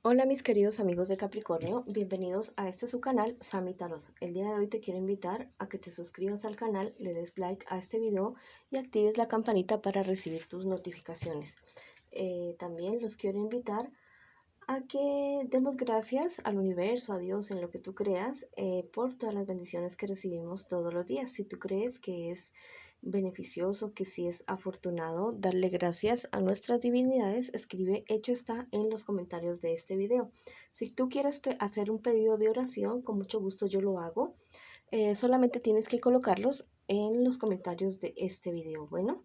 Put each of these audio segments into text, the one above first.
Hola mis queridos amigos de Capricornio, bienvenidos a este su canal Sami Tarot. El día de hoy te quiero invitar a que te suscribas al canal, le des like a este video y actives la campanita para recibir tus notificaciones. También los quiero invitar a que demos gracias al universo, a Dios, en lo que tú creas, por todas las bendiciones que recibimos todos los días. Si tú crees que es beneficioso, que si es afortunado, darle gracias a nuestras divinidades, escribe hecho está en los comentarios de este video. Si tú quieres hacer un pedido de oración, con mucho gusto yo lo hago. Solamente tienes que colocarlos en los comentarios de este video. Bueno,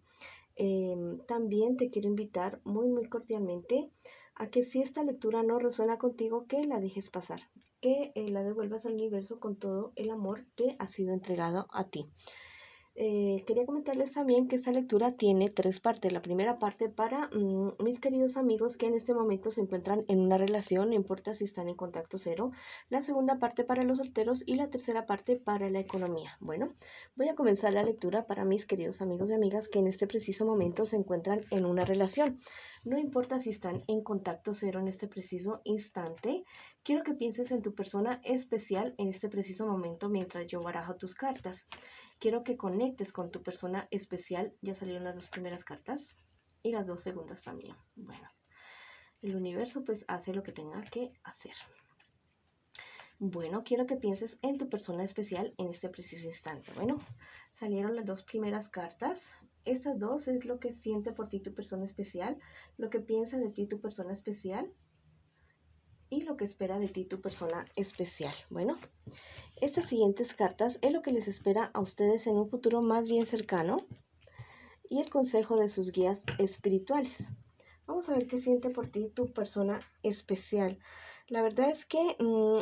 también te quiero invitar muy cordialmente a que si esta lectura no resuena contigo, que la dejes pasar, que la devuelvas al universo con todo el amor que ha sido entregado a ti. Quería comentarles también que esta lectura tiene tres partes. La primera parte para mis queridos amigos que en este momento se encuentran en una relación, no importa si están en contacto cero. La segunda parte para los solteros y la tercera parte para la economía. Bueno, voy a comenzar la lectura para mis queridos amigos y amigas que en este preciso momento se encuentran en una relación. No importa si están en contacto cero en este preciso instante. Quiero que pienses en tu persona especial en este preciso momento mientras yo barajo tus cartas. Quiero que conectes con tu persona especial. Ya salieron las dos primeras cartas y las dos segundas también. Bueno, el universo pues hace lo que tenga que hacer. Bueno, quiero que pienses en tu persona especial en este preciso instante. Bueno, salieron las dos primeras cartas. Estas dos es lo que siente por ti tu persona especial, lo que piensa de ti tu persona especial y lo que espera de ti tu persona especial. Bueno, estas siguientes cartas es lo que les espera a ustedes en un futuro más bien cercano y el consejo de sus guías espirituales. Vamos a ver qué siente por ti tu persona especial. La verdad es que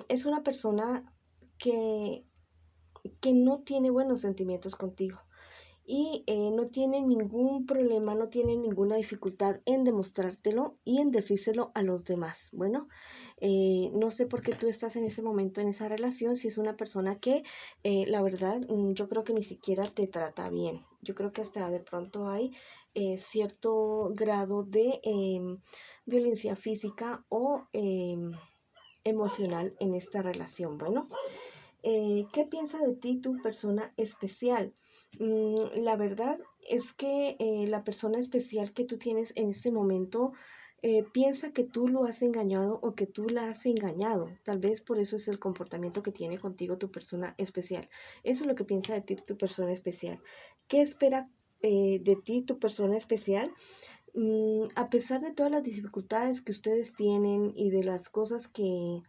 es una persona que, que no tiene buenos sentimientos contigo y no tiene ningún problema, no tiene ninguna dificultad en demostrártelo y en decírselo a los demás. Bueno, no sé por qué tú estás en ese momento en esa relación, si es una persona que la verdad yo creo que ni siquiera te trata bien. Yo creo que hasta de pronto hay cierto grado de violencia física o emocional en esta relación. Bueno, ¿qué piensa de ti tu persona especial? La verdad es que la persona especial que tú tienes en este momento piensa que tú lo has engañado o que tú la has engañado. Tal vez por eso es el comportamiento que tiene contigo tu persona especial. Eso es lo que piensa de ti tu persona especial. ¿Qué espera de ti tu persona especial? A pesar de todas las dificultades que ustedes tienen y de las cosas que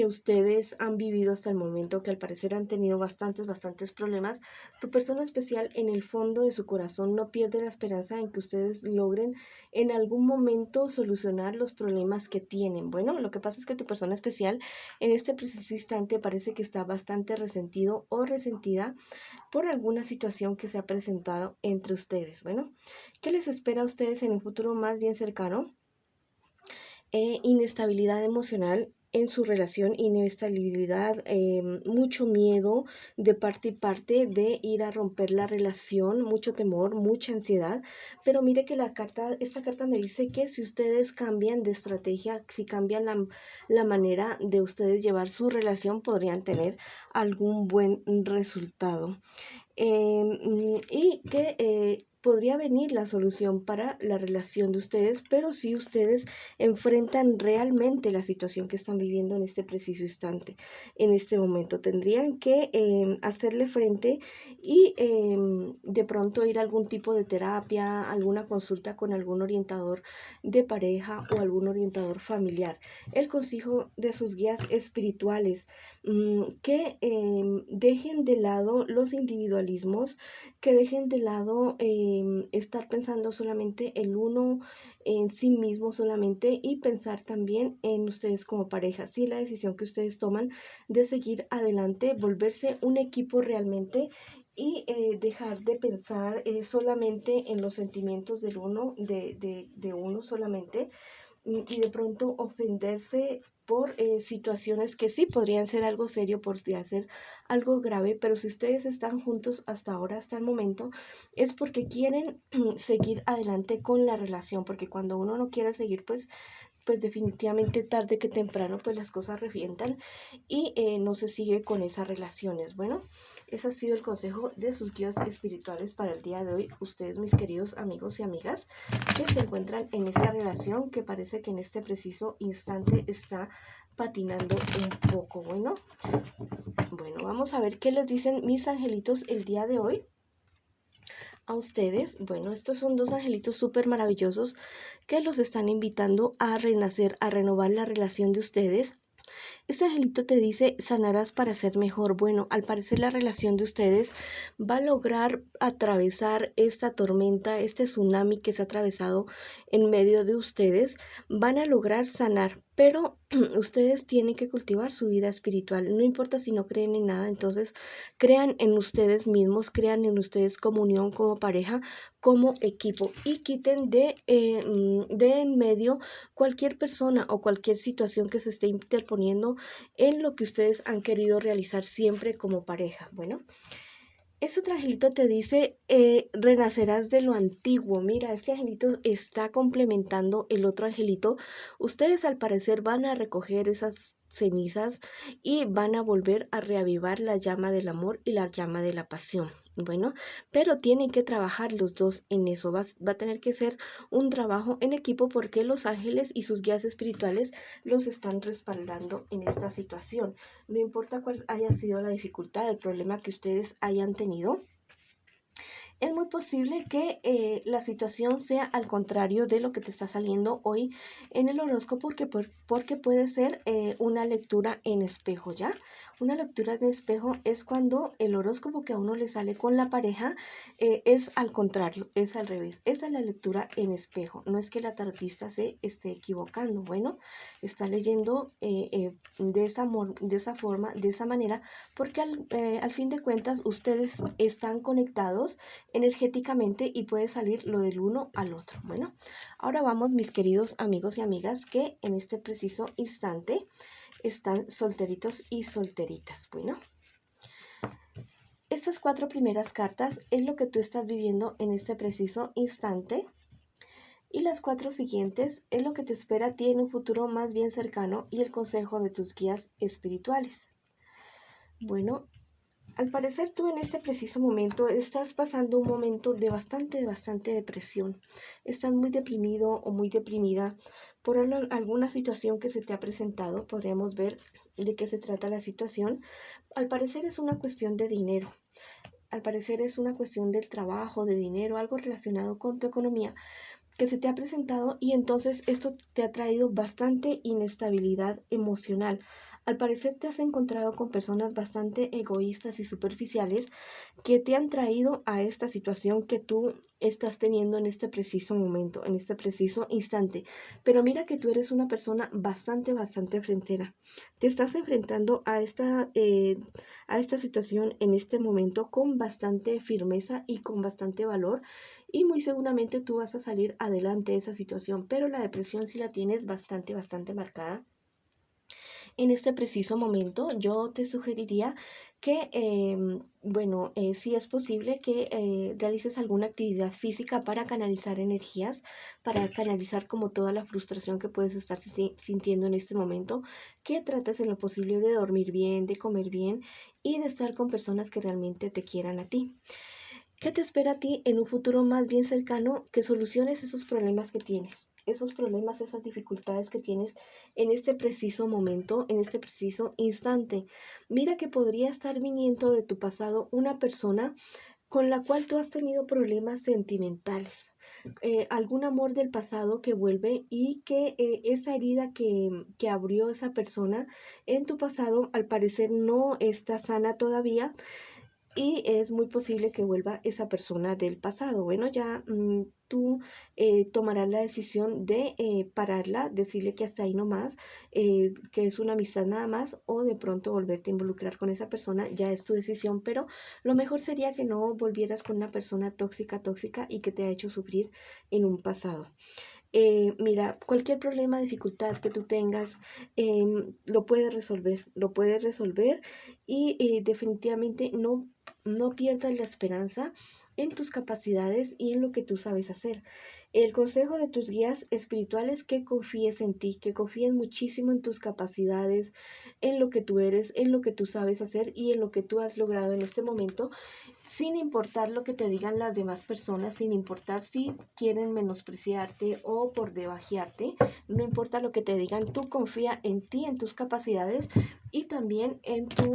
ustedes han vivido hasta el momento, que al parecer han tenido bastantes problemas, tu persona especial en el fondo de su corazón no pierde la esperanza en que ustedes logren en algún momento solucionar los problemas que tienen. Bueno, lo que pasa es que tu persona especial en este preciso instante parece que está bastante resentido o resentida por alguna situación que se ha presentado entre ustedes. Bueno, ¿qué les espera a ustedes en un futuro más bien cercano? Inestabilidad emocional en su relación, inestabilidad, mucho miedo de parte y parte de ir a romper la relación, mucho temor, mucha ansiedad, pero mire que esta carta me dice que si ustedes cambian de estrategia, si cambian la manera de ustedes llevar su relación, podrían tener algún buen resultado. Y que podría venir la solución para la relación de ustedes, pero si ustedes enfrentan realmente la situación que están viviendo en este preciso instante, en este momento, tendrían que hacerle frente y de pronto ir a algún tipo de terapia, alguna consulta con algún orientador de pareja o algún orientador familiar. El consejo de sus guías espirituales, que dejen de lado los individualismos, que dejen de lado estar pensando solamente el uno en sí mismo solamente y pensar también en ustedes como pareja. Si la decisión que ustedes toman de seguir adelante, volverse un equipo realmente y dejar de pensar solamente en los sentimientos del uno, de uno solamente, y de pronto ofenderse por situaciones que sí podrían ser algo serio, podría ser algo grave, pero si ustedes están juntos hasta ahora, hasta el momento, es porque quieren seguir adelante con la relación, porque cuando uno no quiere seguir, pues pues definitivamente tarde que temprano pues las cosas revientan y no se sigue con esas relaciones. Bueno, ese ha sido el consejo de sus guías espirituales para el día de hoy. Ustedes, mis queridos amigos y amigas, que se encuentran en esta relación que parece que en este preciso instante está patinando un poco. Bueno, vamos a ver qué les dicen mis angelitos el día de hoy a ustedes. Bueno, estos son dos angelitos súper maravillosos que los están invitando a renacer, a renovar la relación de ustedes. Este angelito te dice, sanarás para ser mejor. Bueno, al parecer la relación de ustedes va a lograr atravesar esta tormenta, este tsunami que se ha atravesado en medio de ustedes. Van a lograr sanar, pero ustedes tienen que cultivar su vida espiritual. No importa si no creen en nada, entonces crean en ustedes mismos, crean en ustedes como unión, como pareja, como equipo y quiten de en medio cualquier persona o cualquier situación que se esté interponiendo en lo que ustedes han querido realizar siempre como pareja. Bueno, ese otro angelito te dice, renacerás de lo antiguo. Mira, este angelito está complementando el otro angelito. Ustedes al parecer van a recoger esas cenizas y van a volver a reavivar la llama del amor y la llama de la pasión. Bueno, pero tienen que trabajar los dos en eso. Va a tener que ser un trabajo en equipo porque los ángeles y sus guías espirituales los están respaldando en esta situación. No importa cuál haya sido la dificultad, el problema que ustedes hayan tenido, es muy posible que la situación sea al contrario de lo que te está saliendo hoy en el horóscopo, porque puede ser una lectura en espejo, ¿ya? Una lectura en espejo es cuando el horóscopo que a uno le sale con la pareja es al contrario, es al revés. Esa es la lectura en espejo. No es que la tarotista se esté equivocando. Bueno, está leyendo de esa forma, de esa manera, porque al fin de cuentas ustedes están conectados energéticamente y puede salir lo del uno al otro. Bueno, ahora vamos, mis queridos amigos y amigas que en este preciso instante están solteritos y solteritas. Bueno, estas 4 primeras cartas es lo que tú estás viviendo en este preciso instante y las 4 siguientes es lo que te espera a ti en un futuro más bien cercano y el consejo de tus guías espirituales. Bueno, al parecer tú en este preciso momento estás pasando un momento de bastante depresión. Estás muy deprimido o muy deprimida por alguna situación que se te ha presentado. Podríamos ver de qué se trata la situación. Al parecer es una cuestión de dinero. Al parecer es una cuestión del trabajo, de dinero, algo relacionado con tu economía que se te ha presentado y entonces esto te ha traído bastante inestabilidad emocional. Al parecer te has encontrado con personas bastante egoístas y superficiales que te han traído a esta situación que tú estás teniendo en este preciso momento, en este preciso instante. Pero mira que tú eres una persona bastante frentera. Te estás enfrentando a esta situación en este momento con bastante firmeza y con bastante valor y muy seguramente tú vas a salir adelante de esa situación, pero la depresión sí la tienes bastante marcada. En este preciso momento yo te sugeriría que, si es posible que realices alguna actividad física para canalizar energías, para canalizar como toda la frustración que puedes estar sintiendo en este momento, que trates en lo posible de dormir bien, de comer bien y de estar con personas que realmente te quieran a ti. ¿Qué te espera a ti en un futuro más bien cercano? Que soluciones esos problemas que tienes, esos problemas, esas dificultades que tienes en este preciso momento, en este preciso instante. Mira que podría estar viniendo de tu pasado una persona con la cual tú has tenido problemas sentimentales. Algún amor del pasado que vuelve y que esa herida que abrió esa persona en tu pasado al parecer no está sana todavía y es muy posible que vuelva esa persona del pasado. Bueno, ya tú tomarás la decisión de pararla, decirle que hasta ahí no más, que es una amistad nada más, o de pronto volverte a involucrar con esa persona, ya es tu decisión, pero lo mejor sería que no volvieras con una persona tóxica y que te ha hecho sufrir en un pasado. Mira, cualquier problema, dificultad que tú tengas, lo puedes resolver y definitivamente no pierdas la esperanza en tus capacidades y en lo que tú sabes hacer. El consejo de tus guías espirituales: que confíes en ti, que confíes muchísimo en tus capacidades, en lo que tú eres, en lo que tú sabes hacer y en lo que tú has logrado en este momento, sin importar lo que te digan las demás personas, sin importar si quieren menospreciarte o por debajearte. No importa lo que te digan, tú confía en ti, en tus capacidades y también en tu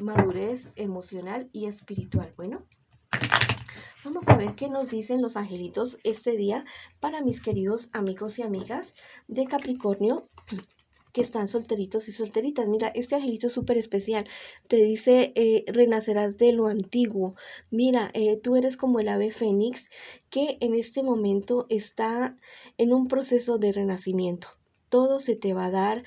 madurez emocional y espiritual. Bueno, vamos a ver qué nos dicen los angelitos este día para mis queridos amigos y amigas de Capricornio que están solteritos y solteritas. Mira, este angelito es súper especial. Te dice, renacerás de lo antiguo. Mira, tú eres como el ave fénix que en este momento está en un proceso de renacimiento. Todo se te va a dar,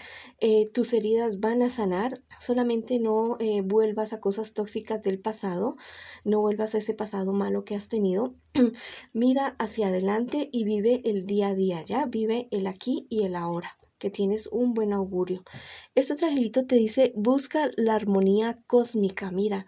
tus heridas van a sanar, solamente no vuelvas a cosas tóxicas del pasado, no vuelvas a ese pasado malo que has tenido. Mira hacia adelante y vive el día a día, ya, vive el aquí y el ahora, que tienes un buen augurio. Este otro angelito te dice, busca la armonía cósmica. Mira,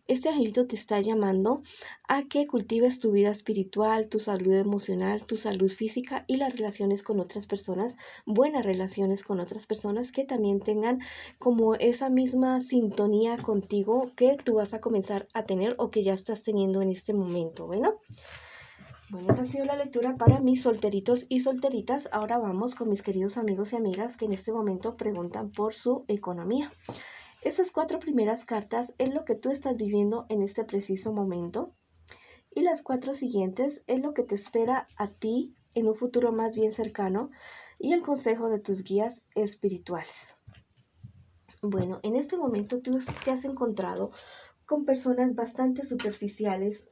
este angelito te está llamando a que cultives tu vida espiritual, tu salud emocional, tu salud física y las relaciones con otras personas, buenas relaciones con otras personas que también tengan como esa misma sintonía contigo que tú vas a comenzar a tener o que ya estás teniendo en este momento. Bueno, esa ha sido la lectura para mis solteritos y solteritas. Ahora vamos con mis queridos amigos y amigas que en este momento preguntan por su economía. Esas 4 primeras cartas es lo que tú estás viviendo en este preciso momento. Y las 4 siguientes es lo que te espera a ti en un futuro más bien cercano y el consejo de tus guías espirituales. Bueno, en este momento tú te has encontrado con personas bastante superficiales,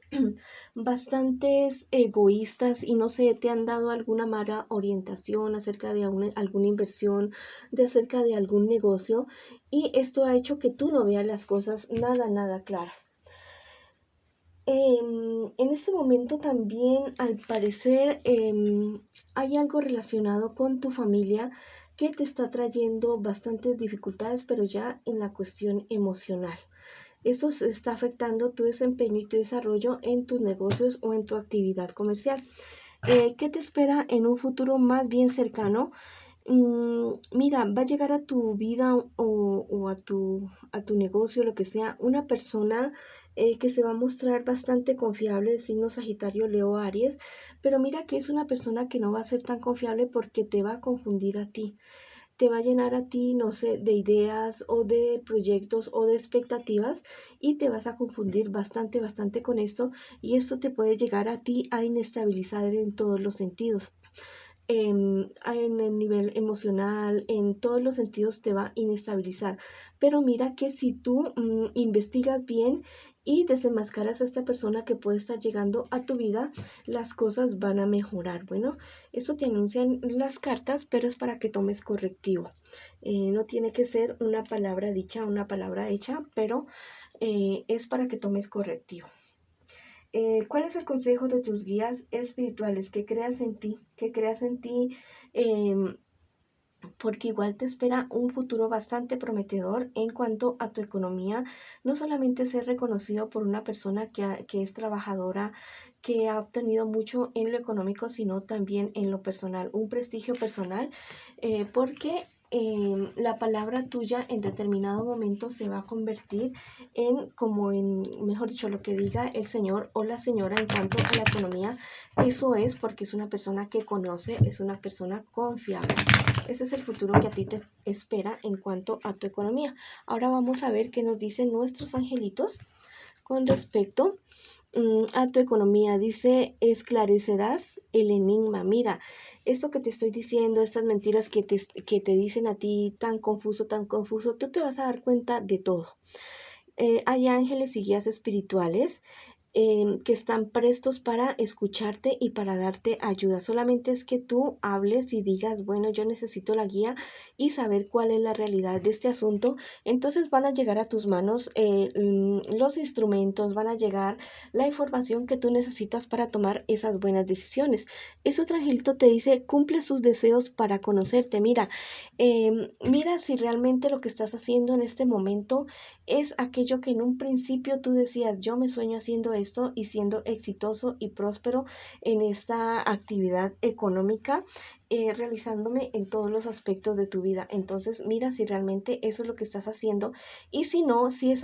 bastantes egoístas y no sé, te han dado alguna mala orientación acerca de alguna inversión, de acerca de algún negocio y esto ha hecho que tú no veas las cosas nada claras. En este momento también, al parecer, hay algo relacionado con tu familia que te está trayendo bastantes dificultades, pero ya en la cuestión emocional. Eso está afectando tu desempeño y tu desarrollo en tus negocios o en tu actividad comercial. ¿Qué te espera en un futuro más bien cercano? Mira, va a llegar a tu vida o a tu negocio, lo que sea, una persona que se va a mostrar bastante confiable, de signo Sagitario, Leo, Aries, pero mira que es una persona que no va a ser tan confiable porque te va a confundir a ti, te va a llenar a ti, no sé, de ideas o de proyectos o de expectativas y te vas a confundir bastante con esto y esto te puede llegar a ti a inestabilizar en todos los sentidos. En el nivel emocional, en todos los sentidos te va a inestabilizar. Pero mira que si tú investigas bien y desenmascaras a esta persona que puede estar llegando a tu vida, las cosas van a mejorar. Bueno, eso te anuncian las cartas, pero es para que tomes correctivo. No tiene que ser una palabra dicha, una palabra hecha, pero es para que tomes correctivo. ¿Cuál es el consejo de tus guías espirituales? Que creas en ti, em, porque igual te espera un futuro bastante prometedor en cuanto a tu economía. No solamente ser reconocido por una persona que es trabajadora, que ha obtenido mucho en lo económico, sino también en lo personal, un prestigio personal, porque la palabra tuya en determinado momento se va a convertir mejor dicho, lo que diga el señor o la señora en cuanto a la economía. Eso es porque es una persona que conoce, es una persona confiable. Ese es el futuro que a ti te espera en cuanto a tu economía. Ahora vamos a ver qué nos dicen nuestros angelitos con respecto a tu economía. Dice, esclarecerás el enigma. Mira, esto que te estoy diciendo, estas mentiras que te dicen a ti tan confuso, tú te vas a dar cuenta de todo. Hay ángeles y guías espirituales que están prestos para escucharte y para darte ayuda. Solamente es que tú hables y digas, bueno, yo necesito la guía y saber cuál es la realidad de este asunto. Entonces van a llegar a tus manos los instrumentos, van a llegar la información que tú necesitas para tomar esas buenas decisiones. Ese otro angelito te dice, cumple sus deseos para conocerte. Mira si realmente lo que estás haciendo en este momento es aquello que en un principio tú decías, yo me sueño haciendo esto esto y siendo exitoso y próspero en esta actividad económica, realizándome en todos los aspectos de tu vida. Entonces, mira si realmente eso es lo que estás haciendo y si no, si es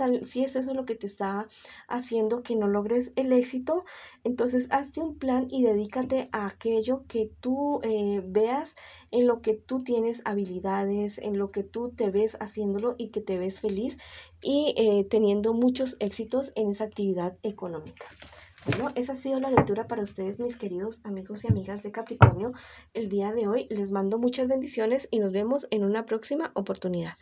eso lo que te está haciendo que no logres el éxito, entonces hazte un plan y dedícate a aquello que tú veas en lo que tú tienes habilidades, en lo que tú te ves haciéndolo y que te ves feliz y teniendo muchos éxitos en esa actividad económica. Bueno, esa ha sido la lectura para ustedes, mis queridos amigos y amigas de Capricornio. El día de hoy les mando muchas bendiciones y nos vemos en una próxima oportunidad.